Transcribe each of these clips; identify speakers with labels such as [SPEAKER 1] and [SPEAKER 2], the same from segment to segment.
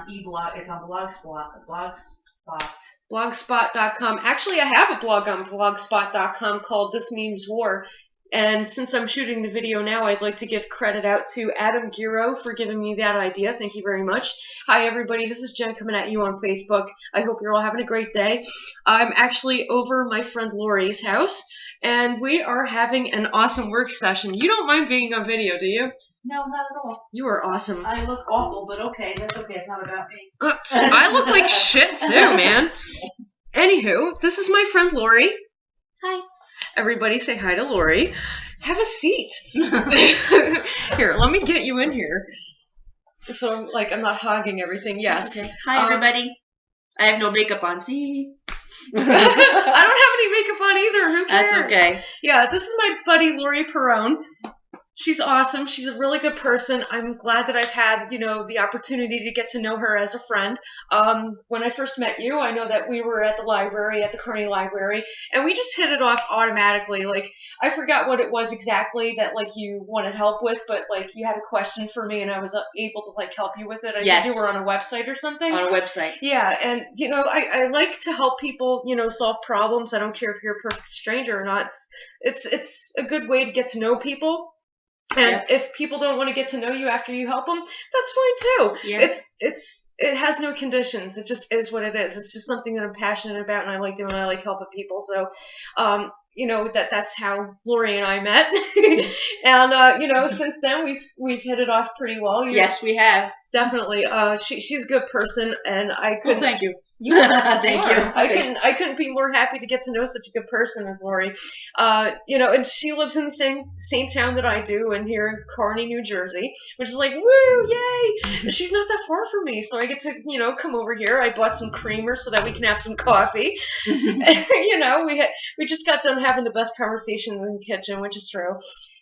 [SPEAKER 1] E-blog. It's on Blogspot.
[SPEAKER 2] Blogspot.com. Actually, I have a blog on blogspot.com called This Meme's War. And since I'm shooting the video now, I'd like to give credit out to Adam Giroux for giving me that idea. Thank you very much. Hi, everybody. This is Jen coming at you on Facebook. I hope you're all having a great day. I'm actually over my friend Laurie's house, and we are having an awesome work session. You don't mind being on video, do you?
[SPEAKER 1] No, not at all.
[SPEAKER 2] You are awesome.
[SPEAKER 1] I look awful, but okay. That's okay. It's not about me.
[SPEAKER 2] I look like shit, too, man. Anywho, this is my friend Laurie.
[SPEAKER 1] Hi.
[SPEAKER 2] Everybody say hi to Laurie. Have a seat. Here, let me get you in here. So, I'm not hogging everything. Yes.
[SPEAKER 1] Okay. Hi, everybody. I have no makeup on. See?
[SPEAKER 2] I don't have any makeup on either. Who cares?
[SPEAKER 1] That's okay.
[SPEAKER 2] Yeah, this is my buddy Laurie Perrone. She's awesome. She's a really good person. I'm glad that I've had, the opportunity to get to know her as a friend. When I first met you, I know that we were at the library, at the Kearny Library, and we just hit it off automatically. I forgot what it was exactly that, you wanted help with, but, you had a question for me, and I was able to, help you with it. I think you were on a website or something.
[SPEAKER 1] On a website.
[SPEAKER 2] Yeah, and, I like to help people, solve problems. I don't care if you're a perfect stranger or not. It's a good way to get to know people. And if people don't want to get to know you after you help them, that's fine too.
[SPEAKER 1] Yeah.
[SPEAKER 2] It has no conditions. It just is what it is. It's just something that I'm passionate about and I like doing. I like helping people. So, that's how Laurie and I met. And since then we've hit it off pretty well.
[SPEAKER 1] Yes, we have.
[SPEAKER 2] Definitely. She's a good person, and I couldn't.
[SPEAKER 1] Well, thank you.
[SPEAKER 2] Thank you.
[SPEAKER 1] Okay.
[SPEAKER 2] I couldn't be more happy to get to know such a good person as Laurie. And she lives in the same town that I do, and here in Kearny, New Jersey, which is woo, yay! And she's not that far from me, so I get to come over here. I bought some creamer so that we can have some coffee. We just got done having the best conversation in the kitchen, which is true.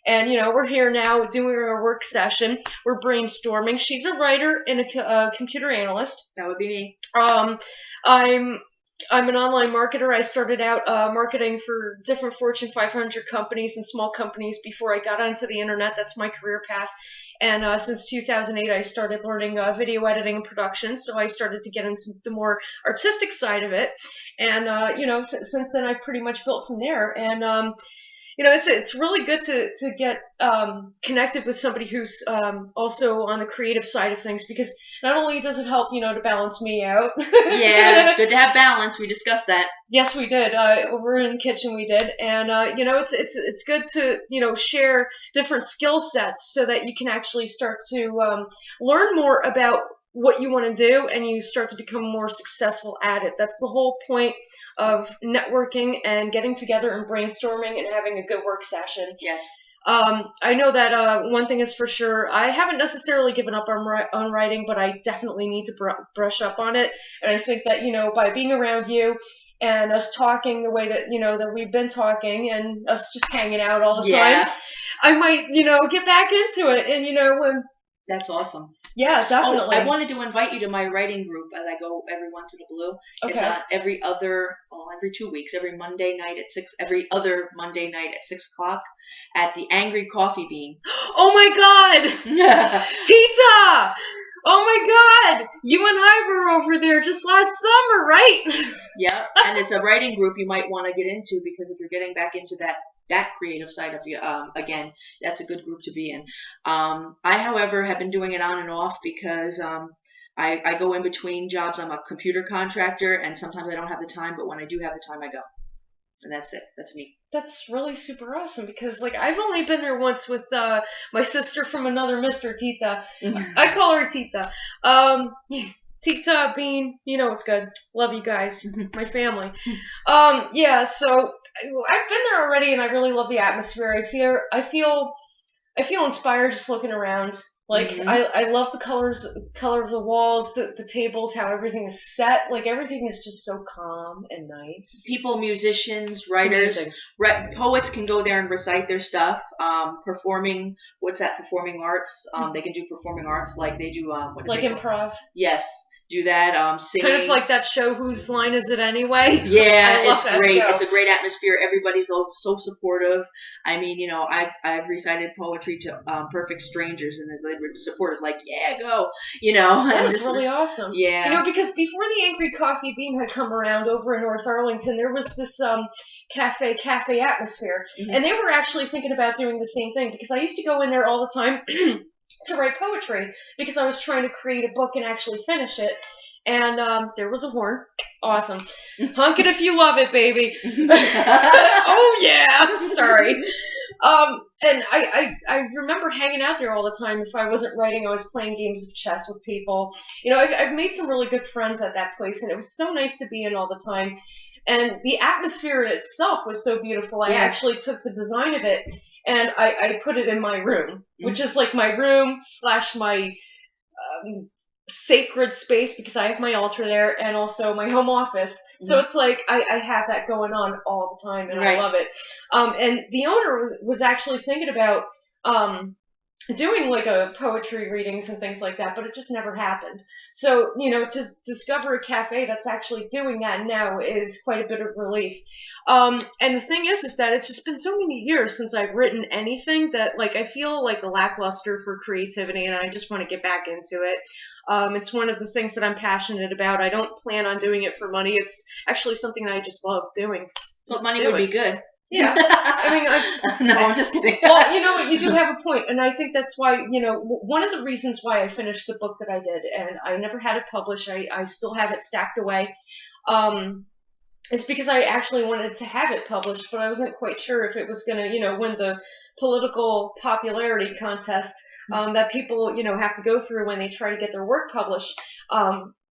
[SPEAKER 2] And, we're here now doing our work session. We're brainstorming. She's a writer and a computer analyst.
[SPEAKER 1] That would be me.
[SPEAKER 2] I'm an online marketer. I started out marketing for different Fortune 500 companies and small companies before I got onto the internet. That's my career path. And since 2008, I started learning video editing and production. So I started to get into the more artistic side of it. And, since then, I've pretty much built from there. And, it's really good to get connected with somebody who's also on the creative side of things, because not only does it help, to balance me out.
[SPEAKER 1] Yeah, it's good to have balance. We discussed that.
[SPEAKER 2] Yes, we did. Over in the kitchen, we did. And, it's good to, share different skill sets so that you can actually start to learn more about what you want to do, and you start to become more successful at it. That's the whole point of networking and getting together and brainstorming and having a good work session.
[SPEAKER 1] Yes.
[SPEAKER 2] I know that one thing is for sure. I haven't necessarily given up on writing, but I definitely need to brush up on it. And I think that, by being around you and us talking the way that, that we've been talking and us just hanging out all the time, I might, get back into it. And, when...
[SPEAKER 1] That's awesome.
[SPEAKER 2] Yeah, definitely.
[SPEAKER 1] Oh, I wanted to invite you to my writing group that I go every once in a blue.
[SPEAKER 2] Okay.
[SPEAKER 1] It's every 2 weeks, every other Monday night at 6 o'clock at the Angry Coffee Bean.
[SPEAKER 2] Oh my God! Tita! Oh my God! You and I were over there just last summer, right?
[SPEAKER 1] Yeah, and it's a writing group you might want to get into, because if you're getting back into that creative side of you, again, that's a good group to be in. I, however, have been doing it on and off because I go in between jobs. I'm a computer contractor, and sometimes I don't have the time, but when I do have the time, I go. And that's it. That's me. That's
[SPEAKER 2] really super awesome, because I've only been there once with my sister from another Mr. Tita. I call her Tita. Tita, Bean, it's good. Love you guys, my family. Yeah, so I've been there already, and I really love the atmosphere. I feel inspired just looking around. I love the color of the walls, the tables, how everything is set. Everything is just so calm and nice.
[SPEAKER 1] People, musicians, writers, poets can go there and recite their stuff. Performing arts. They can do performing arts like they do.
[SPEAKER 2] Improv.
[SPEAKER 1] Yes. do that. Singing.
[SPEAKER 2] Kind of like that show, Whose Line Is It Anyway?
[SPEAKER 1] Yeah,
[SPEAKER 2] I love
[SPEAKER 1] it's
[SPEAKER 2] that
[SPEAKER 1] great.
[SPEAKER 2] show.
[SPEAKER 1] It's a great atmosphere. Everybody's so supportive. I mean, I've recited poetry to perfect strangers, and they were supportive, like, yeah, go.
[SPEAKER 2] That
[SPEAKER 1] and
[SPEAKER 2] was really awesome.
[SPEAKER 1] Yeah.
[SPEAKER 2] Because before the Angry Coffee Bean had come around over in North Arlington, there was this cafe atmosphere, and they were actually thinking about doing the same thing, because I used to go in there all the time to write poetry, because I was trying to create a book and actually finish it. And there was a horn. Awesome. Hunk it if you love it, baby. Oh, yeah. Sorry. And I remember hanging out there all the time. If I wasn't writing, I was playing games of chess with people. I've made some really good friends at that place, and it was so nice to be in all the time. And the atmosphere in itself was so beautiful. I actually took the design of it, and I put it in my room, which is like my room / my sacred space, because I have my altar there, and also my home office. So it's like I have that going on all the time, and I love it. And the owner was actually thinking about doing like a poetry readings and things like that, but it just never happened. So, to discover a cafe that's actually doing that now is quite a bit of relief. And the thing is that it's just been so many years since I've written anything that, like, I feel like a lackluster for creativity, and I just want to get back into it. It's one of the things that I'm passionate about. I don't plan on doing it for money. It's actually something that I just love doing.
[SPEAKER 1] But money would be good.
[SPEAKER 2] Yeah.
[SPEAKER 1] No, I'm just kidding.
[SPEAKER 2] Well, you know what? You do have a point, and I think that's why, one of the reasons why I finished the book that I did, and I never had it published, I still have it stacked away, is because I actually wanted to have it published, but I wasn't quite sure if it was going to, win the political popularity contest that people, have to go through when they try to get their work published.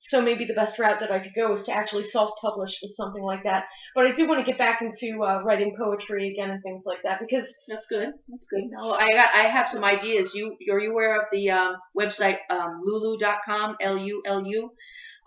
[SPEAKER 2] So maybe the best route that I could go is to actually self-publish with something like that. But I do want to get back into writing poetry again and things like that, because
[SPEAKER 1] that's good. That's good. No, I have some ideas. Are you aware of the website lulu.com? LULU.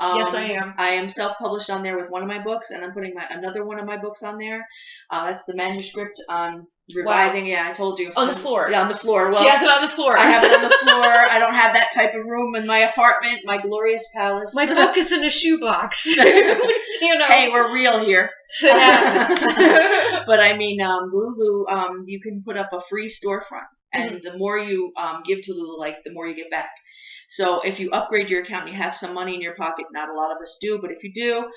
[SPEAKER 2] Yes, I am.
[SPEAKER 1] I am self-published on there with one of my books, and I'm putting another one of my books on there. That's the manuscript on revising. Wow. Yeah, I told you.
[SPEAKER 2] On the floor.
[SPEAKER 1] Yeah, on the floor. Well,
[SPEAKER 2] she has it on the floor.
[SPEAKER 1] I have it on the floor. I don't have that type of room in my apartment, my glorious palace.
[SPEAKER 2] My book is in a shoebox.
[SPEAKER 1] Hey, we're real here.
[SPEAKER 2] It happens.
[SPEAKER 1] But I mean, Lulu, you can put up a free storefront, and the more you give to Lulu, like, the more you get back. So if you upgrade your account and you have some money in your pocket, not a lot of us do, but if you do,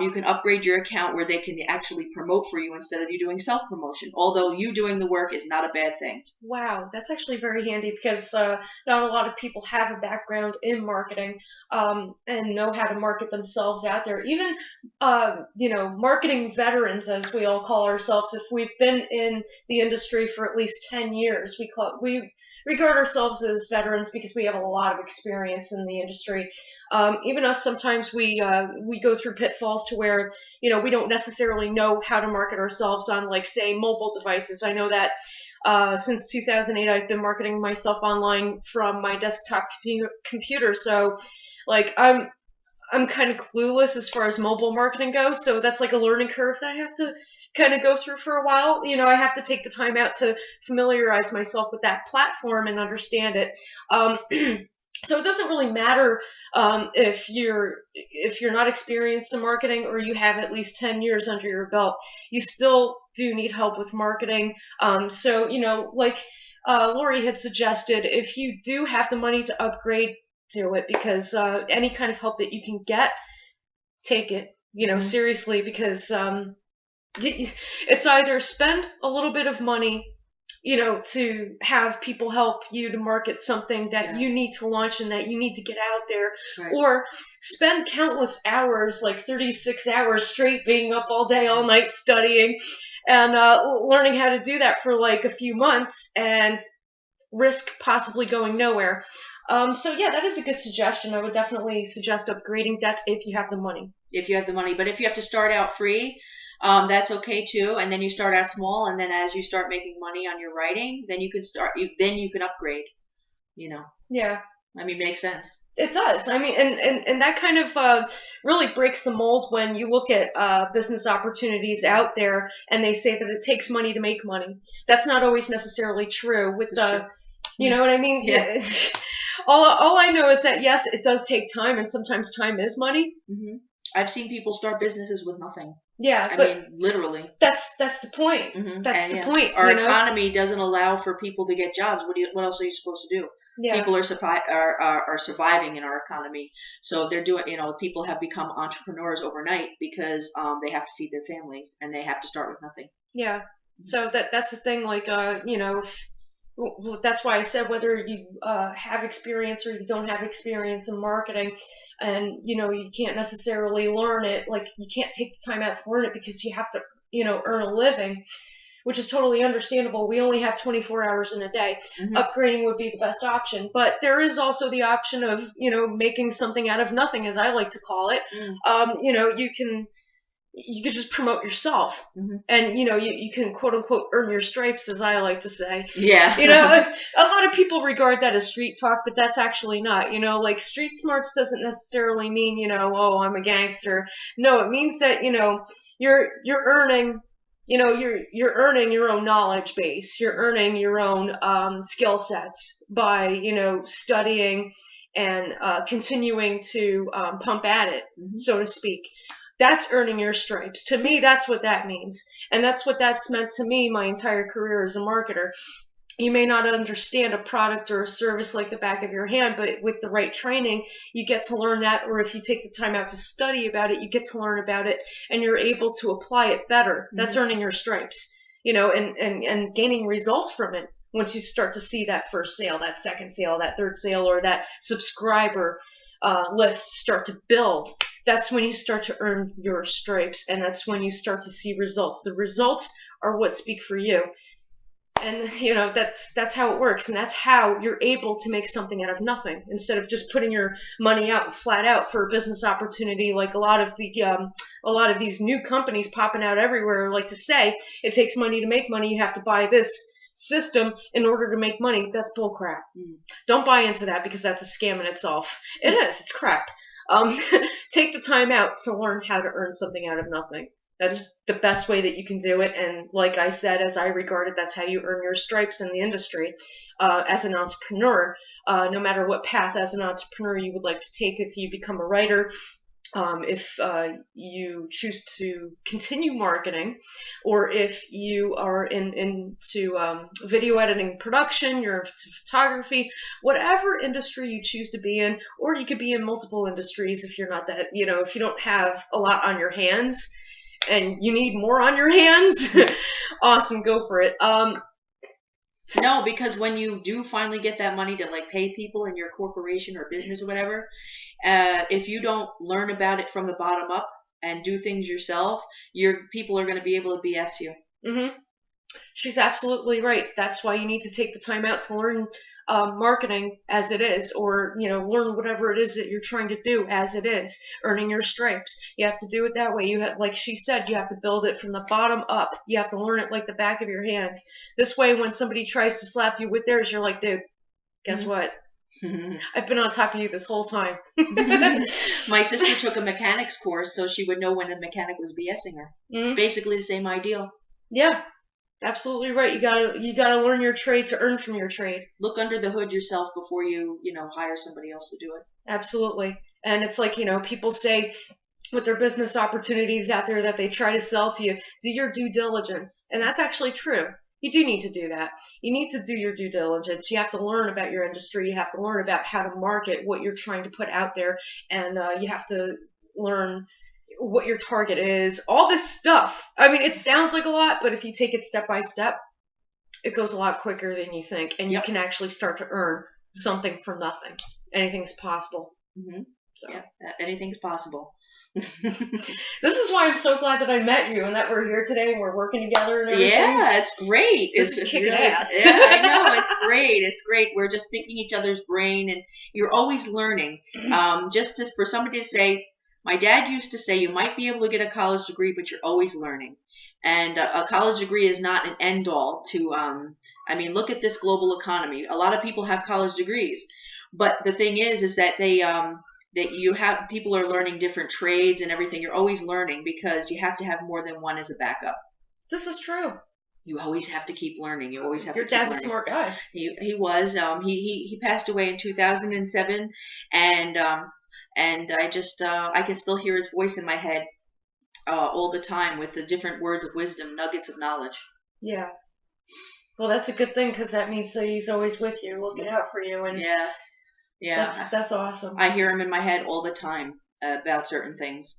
[SPEAKER 1] you can upgrade your account where they can actually promote for you instead of you doing self-promotion. Although you doing the work is not a bad thing.
[SPEAKER 2] Wow, that's actually very handy, because not a lot of people have a background in marketing and know how to market themselves out there. Even, marketing veterans, as we all call ourselves, if we've been in the industry for at least 10 years, we regard ourselves as veterans because we have a lot of experience in the industry. Even us, sometimes we go through pitfalls to where, we don't necessarily know how to market ourselves on, like, say, mobile devices. I know that since 2008, I've been marketing myself online from my desktop computer. So, like, I'm kind of clueless as far as mobile marketing goes. So that's like a learning curve that I have to kind of go through for a while. I have to take the time out to familiarize myself with that platform and understand it. So it doesn't really matter if you're not experienced in marketing or you have at least 10 years under your belt. You still do need help with marketing. So, like Laurie had suggested, if you do have the money to upgrade, do it, because any kind of help that you can get, take it, seriously, because it's either spend a little bit of money, to have people help you to market something that you need to launch and that you need to get out there, or spend countless hours, like 36 hours straight, being up all day, all night studying and learning how to do that for like a few months and risk possibly going nowhere. So yeah, that is a good suggestion. I would definitely suggest upgrading. That's if you have the money.
[SPEAKER 1] If you have the money, but if you have to start out free, that's okay too. And then you start out small, and then as you start making money on your writing, then you can upgrade.
[SPEAKER 2] Yeah.
[SPEAKER 1] I mean, makes sense.
[SPEAKER 2] It does. I mean, and that kind of really breaks the mold when you look at business opportunities out there, and they say that it takes money to make money. That's not always necessarily true. With You know what I mean?
[SPEAKER 1] Yeah.
[SPEAKER 2] All I know is that yes, it does take time, and sometimes time is money.
[SPEAKER 1] Hmm. I've seen people start businesses with nothing.
[SPEAKER 2] Yeah,
[SPEAKER 1] I
[SPEAKER 2] but
[SPEAKER 1] mean, literally.
[SPEAKER 2] that's the point. That's
[SPEAKER 1] And
[SPEAKER 2] the
[SPEAKER 1] yeah,
[SPEAKER 2] point,
[SPEAKER 1] our economy doesn't allow for people to get jobs. What else are you supposed to do?
[SPEAKER 2] Yeah.
[SPEAKER 1] People are surviving in our economy, so they're doing. People have become entrepreneurs overnight because they have to feed their families and they have to start with nothing.
[SPEAKER 2] Yeah. So that's the thing. Like, that's why I said whether you have experience or you don't have experience in marketing, and you can't necessarily learn it. Like, you can't take the time out to learn it because you have to, earn a living, which is totally understandable. We only have 24 hours in a day. Upgrading would be the best option, but there is also the option of making something out of nothing, as I like to call it. You could just promote yourself, and you can quote unquote earn your stripes, as I like to say.
[SPEAKER 1] Yeah.
[SPEAKER 2] A lot of people regard that as street talk, but that's actually not. Like, street smarts doesn't necessarily mean oh, I'm a gangster. No, it means that you're earning. You're earning your own knowledge base. You're earning your own skill sets by studying and continuing to pump at it, so to speak. That's earning your stripes. To me, that's what that means. And that's what that's meant to me my entire career as a marketer. You may not understand a product or a service like the back of your hand, but with the right training, you get to learn that. Or if you take the time out to study about it, you get to learn about it and you're able to apply it better. That's earning your stripes, and gaining results from it. Once you start to see that first sale, that second sale, that third sale, or that subscriber list start to build, that's when you start to earn your stripes, and that's when you start to see results. The results are what speak for you. And that's how it works, and that's how you're able to make something out of nothing instead of just putting your money out flat out for a business opportunity, like a lot of these new companies popping out everywhere like to say it takes money to make money. You have to buy this system in order to make money. That's bullcrap. Don't buy into that, because that's a scam in itself. It is. It's crap. Take the time out to learn how to earn something out of nothing. That's the best way that you can do it. And like I said, as I regard it, that's how you earn your stripes in the industry as an entrepreneur. No matter what path as an entrepreneur you would like to take, if you become a writer, if you choose to continue marketing, or if you are into video editing production, you're into photography, whatever industry you choose to be in, or you could be in multiple industries if you're not that, if you don't have a lot on your hands and you need more on your hands, awesome, go for it.
[SPEAKER 1] No, because when you do finally get that money to pay people in your corporation or business or whatever, if you don't learn about it from the bottom up and do things yourself, your people are going to be able to BS you.
[SPEAKER 2] She's absolutely right. That's why you need to take the time out to learn marketing as it is, or learn whatever it is that you're trying to do as it is, earning your stripes. You have to do it that way. You have, like she said, you have to build it from the bottom up. You have to learn it like the back of your hand. This way, when somebody tries to slap you with theirs, you're like, dude, guess what? I've been on top of you this whole time.
[SPEAKER 1] My sister took a mechanics course so she would know when a mechanic was BSing her. It's basically the same ideal.
[SPEAKER 2] Yeah. Absolutely right. You gotta learn your trade to earn from your trade.
[SPEAKER 1] Look under the hood yourself before you hire somebody else to do it.
[SPEAKER 2] Absolutely. And it's like, people say with their business opportunities out there that they try to sell to you, do your due diligence. And that's actually true. You do need to do that. You need to do your due diligence. You have to learn about your industry. You have to learn about how to market what you're trying to put out there. And you have to learn what your target is, all this stuff. I mean, it sounds like a lot, but if you take it step by step, it goes a lot quicker than you think, and you can actually start to earn something from nothing. Anything's possible.
[SPEAKER 1] So yeah, anything's possible.
[SPEAKER 2] This is why I'm so glad that I met you and that we're here today and we're working together and everything.
[SPEAKER 1] Yeah, it's great.
[SPEAKER 2] This is kicking ass.
[SPEAKER 1] Yeah, I know. It's great. It's great. We're just picking each other's brain, and you're always learning. For somebody to say, my dad used to say, you might be able to get a college degree, but you're always learning. And a college degree is not an end all to, look at this global economy. A lot of people have college degrees, but the thing is that people are learning different trades and everything. You're always learning because you have to have more than one as a backup.
[SPEAKER 2] This is true.
[SPEAKER 1] You always have to keep learning. You always have
[SPEAKER 2] Your
[SPEAKER 1] to keep
[SPEAKER 2] dad's a
[SPEAKER 1] learning.
[SPEAKER 2] smart guy.
[SPEAKER 1] He was. He passed away in 2007, and I just I can still hear his voice in my head all the time with the different words of wisdom, nuggets of knowledge.
[SPEAKER 2] Yeah. Well, that's a good thing because that means that he's always with you, looking out for you, and
[SPEAKER 1] yeah.
[SPEAKER 2] that's awesome.
[SPEAKER 1] I hear him in my head all the time about certain things.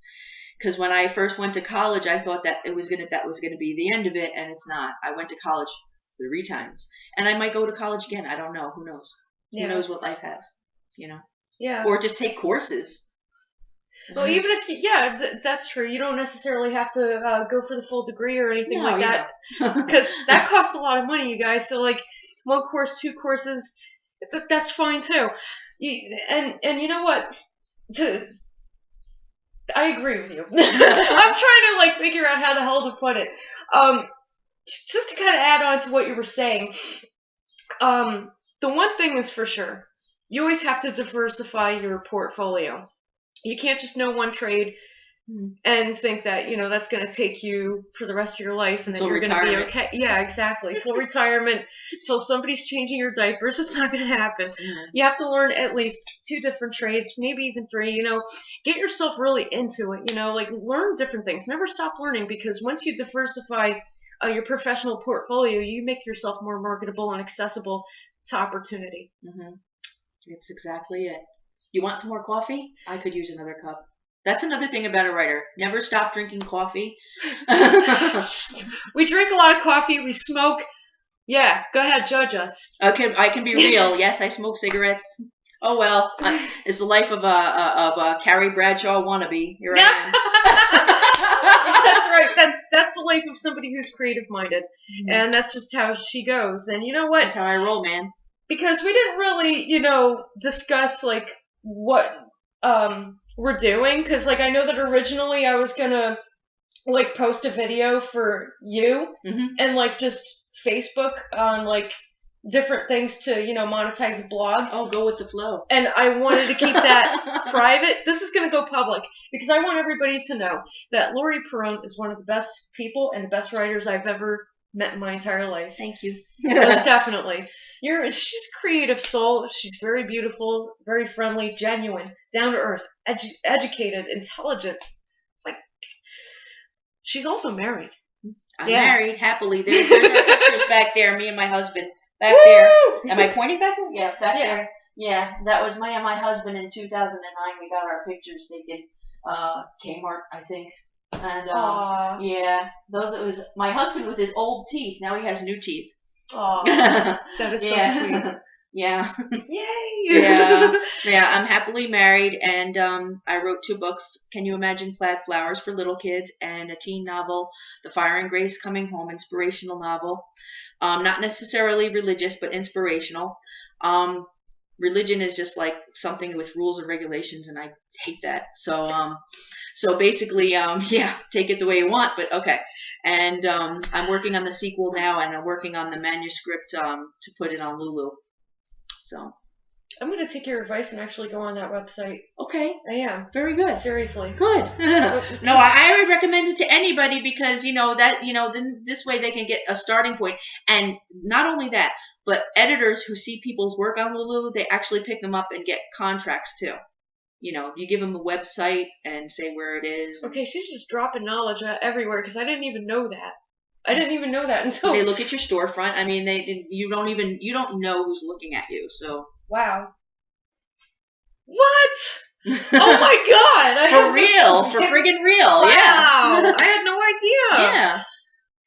[SPEAKER 1] Because when I first went to college, I thought that that was gonna be the end of it, and it's not. I went to college 3 times, and I might go to college again. I don't know. Who knows?
[SPEAKER 2] Yeah.
[SPEAKER 1] Who knows what life has?
[SPEAKER 2] Yeah.
[SPEAKER 1] Or just take courses.
[SPEAKER 2] Well, even if that's true. You don't necessarily have to go for the full degree or anything like that, because that costs a lot of money, you guys. So like 1 course, 2 courses, that's fine too. And you know what? I agree with you. I'm trying to like figure out how the hell to put it. Just to kind of add on to what you were saying, the one thing is for sure, you always have to diversify your portfolio. You can't just know one trade and think that, that's going to take you for the rest of your life and that you're going to be okay. Yeah, exactly. Till retirement, till somebody's changing your diapers, it's not going to happen.
[SPEAKER 1] Mm-hmm.
[SPEAKER 2] You have to learn at least 2 different trades, maybe even 3, get yourself really into it, like learn different things. Never stop learning, because once you diversify your professional portfolio, you make yourself more marketable and accessible to opportunity.
[SPEAKER 1] Mm-hmm. It's exactly it. You want some more coffee? I could use another cup. That's another thing about a writer. Never stop drinking coffee.
[SPEAKER 2] We drink a lot of coffee. We smoke. Yeah, go ahead, judge us.
[SPEAKER 1] Okay, I can be real. Yes, I smoke cigarettes. Oh well, it's the life of a Carrie Bradshaw wannabe. Here I am.
[SPEAKER 2] That's right. That's the life of somebody who's creative minded, and that's just how she goes. And you know what?
[SPEAKER 1] That's how I roll, man. Because
[SPEAKER 2] we didn't really, discuss like what we're doing, because like I know that originally I was gonna like post a video for you and like just Facebook on like different things to monetize a blog.
[SPEAKER 1] Oh, go with the flow.
[SPEAKER 2] And I wanted to keep that private. This is gonna go public because I want everybody to know that Laurie Perrone is one of the best people and the best writers I've ever met in my entire life.
[SPEAKER 1] Thank you.
[SPEAKER 2] Most definitely. She's a creative soul. She's very beautiful, very friendly, genuine, down to earth, educated, intelligent. Like, she's also married.
[SPEAKER 1] I'm married happily. There's our pictures back there. Me and my husband back there. Am I pointing back there? Yeah, back there. Yeah, that was my and my husband in 2009. We got our pictures taken. Kmart, I think. And those it was my husband with his old teeth. Now he has new teeth.
[SPEAKER 2] Aw, that is so sweet.
[SPEAKER 1] Yeah.
[SPEAKER 2] Yay!
[SPEAKER 1] Yeah. I'm happily married, and I wrote 2 books. Can You Imagine Plaid Flowers for little kids, and a teen novel, The Fire and Grace Coming Home, inspirational novel. Not necessarily religious, but inspirational. Religion is just like something with rules and regulations, and I hate that. So basically, take it the way you want, but okay. And I'm working on the sequel now, and I'm working on the manuscript to put it on Lulu. So
[SPEAKER 2] I'm going to take your advice and actually go on that website.
[SPEAKER 1] Okay.
[SPEAKER 2] I am.
[SPEAKER 1] Very good.
[SPEAKER 2] Seriously.
[SPEAKER 1] Good. No, I would recommend it to anybody because, then this way they can get a starting point. And not only that, but editors who see people's work on Lulu, they actually pick them up and get contracts too. You give them a website and say where it is.
[SPEAKER 2] Okay, she's just dropping knowledge everywhere because I didn't even know that. I didn't even know that until
[SPEAKER 1] they look at your storefront. I mean, you don't know who's looking at you. So
[SPEAKER 2] wow. What? Oh my God!
[SPEAKER 1] For real, for friggin' real.
[SPEAKER 2] Wow.
[SPEAKER 1] Yeah.
[SPEAKER 2] I had no idea.
[SPEAKER 1] Yeah.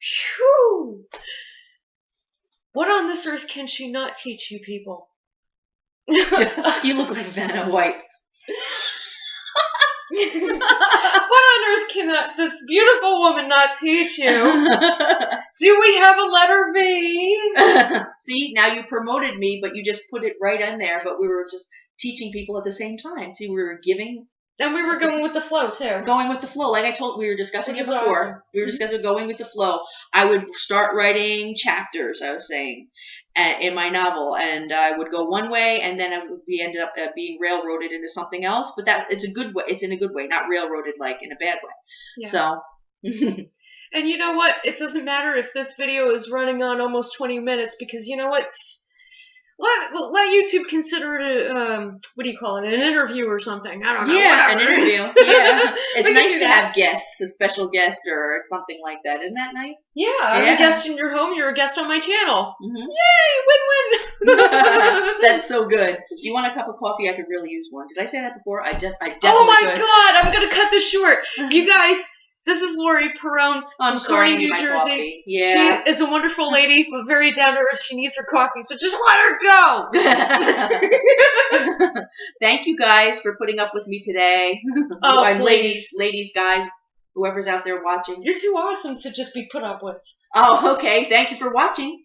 [SPEAKER 2] Phew. What on this earth can she not teach you people?
[SPEAKER 1] You look like Vanna White.
[SPEAKER 2] What on earth can this beautiful woman not teach you? Do we have a letter V?
[SPEAKER 1] See, now you promoted me, but you just put it right in there. But we were just teaching people at the same time. See, we were giving.
[SPEAKER 2] And we were going with the flow, too.
[SPEAKER 1] Going with the flow. Like I told, we were discussing it before.
[SPEAKER 2] Awesome.
[SPEAKER 1] We were discussing going with the flow. I would start writing chapters, I was saying, in my novel. And I would go one way, and then we ended up being railroaded into something else. But it's a good way. It's in a good way, not railroaded like in a bad way.
[SPEAKER 2] Yeah.
[SPEAKER 1] So.
[SPEAKER 2] And you know what? It doesn't matter if this video is running on almost 20 minutes because you know what? Let YouTube consider it what do you call it? An interview or something. I don't know.
[SPEAKER 1] Yeah,
[SPEAKER 2] Whatever.
[SPEAKER 1] an interview. Yeah. It's
[SPEAKER 2] We can
[SPEAKER 1] nice
[SPEAKER 2] do
[SPEAKER 1] to
[SPEAKER 2] that.
[SPEAKER 1] have guests, a special guest or something like that. Isn't that nice?
[SPEAKER 2] Yeah, I'm
[SPEAKER 1] Yeah.
[SPEAKER 2] a guest in your home. You're a guest on my channel.
[SPEAKER 1] Mhm.
[SPEAKER 2] Yay! Win-win.
[SPEAKER 1] That's so good. Do you want a cup of coffee? I could really use one. Did I say that before? I definitely
[SPEAKER 2] Oh my
[SPEAKER 1] could.
[SPEAKER 2] God! I'm gonna cut this short. You guys, this is Laurie Perrone
[SPEAKER 1] I'm
[SPEAKER 2] from
[SPEAKER 1] sorry,
[SPEAKER 2] Kearny,
[SPEAKER 1] I need
[SPEAKER 2] New
[SPEAKER 1] my
[SPEAKER 2] Jersey.
[SPEAKER 1] coffee. Yeah.
[SPEAKER 2] She is a wonderful lady, but very down to earth. She needs her coffee, so just let her go.
[SPEAKER 1] Thank you guys for putting up with me today.
[SPEAKER 2] Oh,
[SPEAKER 1] And
[SPEAKER 2] please.
[SPEAKER 1] ladies, guys, whoever's out there watching.
[SPEAKER 2] You're too awesome to just be put up with.
[SPEAKER 1] Oh, okay. Thank you for watching.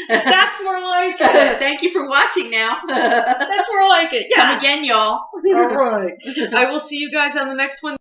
[SPEAKER 2] That's more like it.
[SPEAKER 1] Thank you for watching now.
[SPEAKER 2] That's more like it. Yes.
[SPEAKER 1] Come again, y'all.
[SPEAKER 2] All right. I will see you guys on the next one.